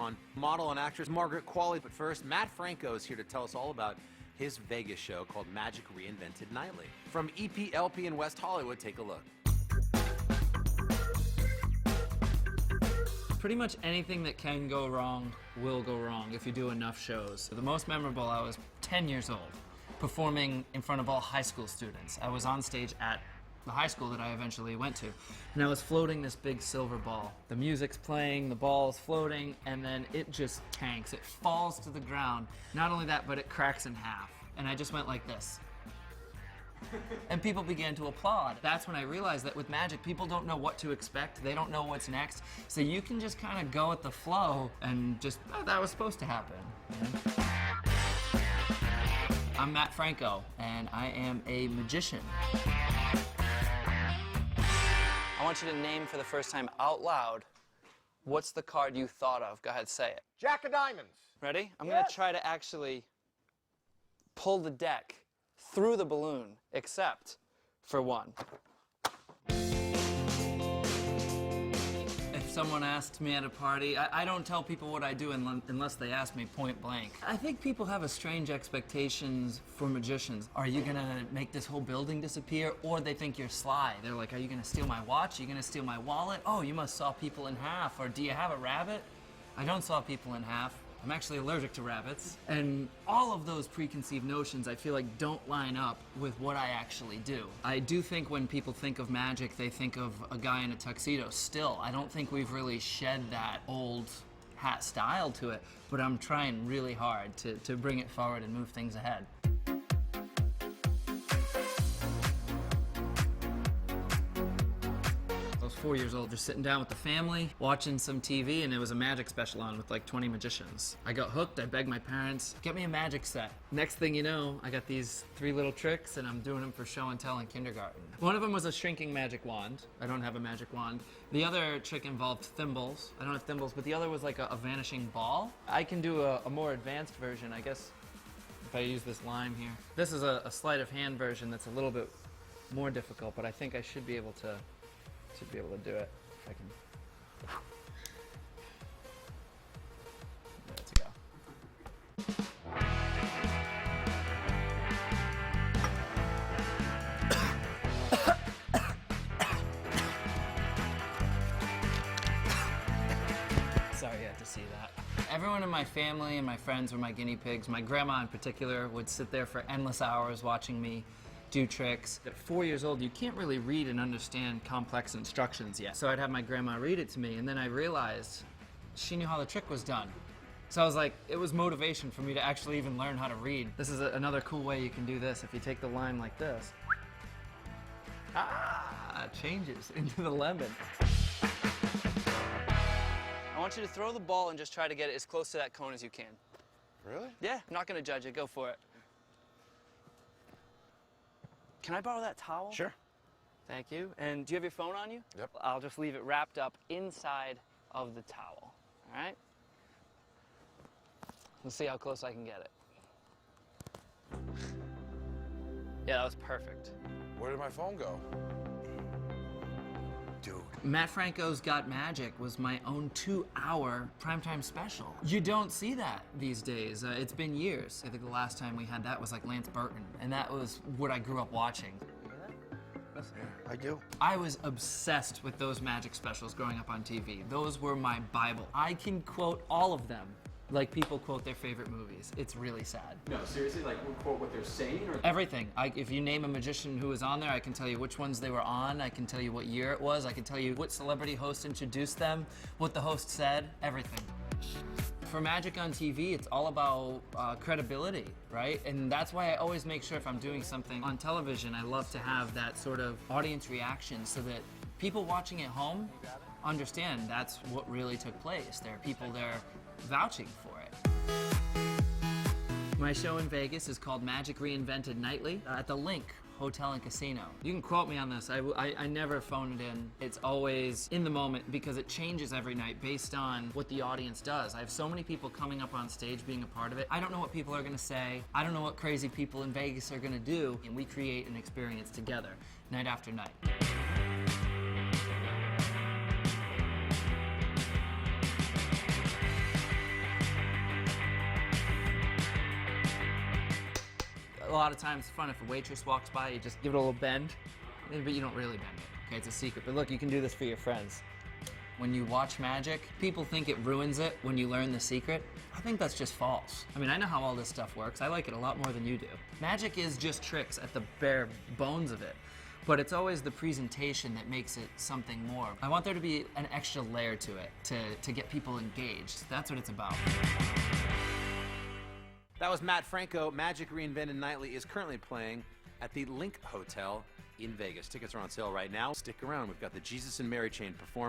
on model and actress Margaret Qualley. But first, Matt Franco is here to tell us all about his Vegas show called Magic Reinvented Nightly. From EPLP in West Hollywood, take a look. Pretty much anything that can go wrong will go wrong if you do enough shows. The most memorable, I was 10 years old, performing in front of all high school students. I was on stage at the high school that I eventually went to, and I was floating this big silver ball. The music's playing, the ball's floating, and then it just tanks. It falls to the ground. Not only that, but it cracks in half. And I just went like this. And people began to applaud. That's when I realized that with magic, people don't know what to expect. They don't know what's next. So you can just kind of go with the flow and just, oh, that was supposed to happen. I'm Matt Franco, and I am a magician. I want you to name for the first time out loud, what's the card you thought of? Go ahead, say it. Jack of diamonds. Ready? I'm gonna try to actually pull the deck through the balloon, except for one. If someone asked me at a party, I don't tell people what I do unless they ask me point blank. I think people have a strange expectations for magicians. Are you gonna make this whole building disappear? Or they think you're sly. They're like, are you gonna steal my watch? Are you gonna steal my wallet? Oh, you must saw people in half. Or do you have a rabbit? I don't saw people in half. I'm actually allergic to rabbits. And all of those preconceived notions I feel like don't line up with what I actually do. I do think when people think of magic, they think of a guy in a tuxedo. Still, I don't think we've really shed that old hat style to it, but I'm trying really hard to bring it forward and move things ahead. I was 4 years old, just sitting down with the family, watching some TV, and it was a magic special on with like 20 magicians. I got hooked. I begged my parents, get me a magic set. Next thing you know, I got these 3 little tricks, and I'm doing them for show and tell in kindergarten. One of them was a shrinking magic wand. I don't have a magic wand. The other trick involved thimbles. I don't have thimbles, but the other was like a vanishing ball. I can do a more advanced version, I guess, if I use this line here. This is a sleight of hand version that's a little bit more difficult, but I think I should be able to do it if I can. There to go. Sorry you had to see that. Everyone in my family and my friends were my guinea pigs. My grandma in particular would sit there for endless hours watching me do tricks. At 4 years old, you can't really read and understand complex instructions yet. So I'd have my grandma read it to me, and then I realized she knew how the trick was done. So I was like, it was motivation for me to actually even learn how to read. This is another cool way you can do this. If you take the line like this, it changes into the lemon. I want you to throw the ball and just try to get it as close to that cone as you can. Really? Yeah, I'm not gonna judge it, go for it. Can I borrow that towel? Sure. Thank you. And do you have your phone on you? Yep. I'll just leave it wrapped up inside of the towel, all right? Let's see how close I can get it. Yeah, that was perfect. Where did my phone go? Dude. Matt Franco's Got Magic was my own 2-hour primetime special. You don't see that these days. It's been years. I think the last time we had that was like Lance Burton, and that was what I grew up watching. Yeah, I do. I was obsessed with those magic specials growing up on TV. Those were my Bible. I can quote all of them like people quote their favorite movies. It's really sad. No, seriously, like quote what they're saying? Or Everything. If you name a magician who was on there, I can tell you which ones they were on, I can tell you what year it was, I can tell you what celebrity host introduced them, what the host said, everything. For magic on TV, it's all about credibility, right? And that's why I always make sure if I'm doing something on television, I love to have that sort of audience reaction so that people watching at home understand that's what really took place. There are people there vouching for it. My show in Vegas is called Magic Reinvented Nightly at the Link Hotel and Casino. You can quote me on this. I never phone it in. It's always in the moment because it changes every night based on what the audience does. I have so many people coming up on stage being a part of it. I don't know what people are gonna say. I don't know what crazy people in Vegas are gonna do. And we create an experience together, night after night. A lot of times it's fun if a waitress walks by, you just give it a little bend, but you don't really bend it. Okay, it's a secret. But look, you can do this for your friends. When you watch magic, people think it ruins it when you learn the secret. I think that's just false. I mean, I know how all this stuff works. I like it a lot more than you do. Magic is just tricks at the bare bones of it, but it's always the presentation that makes it something more. I want there to be an extra layer to it to get people engaged. That's what it's about. That was Matt Franco. Magic Reinvented Nightly is currently playing at the Link Hotel in Vegas. Tickets are on sale right now. Stick around. We've got the Jesus and Mary Chain performing.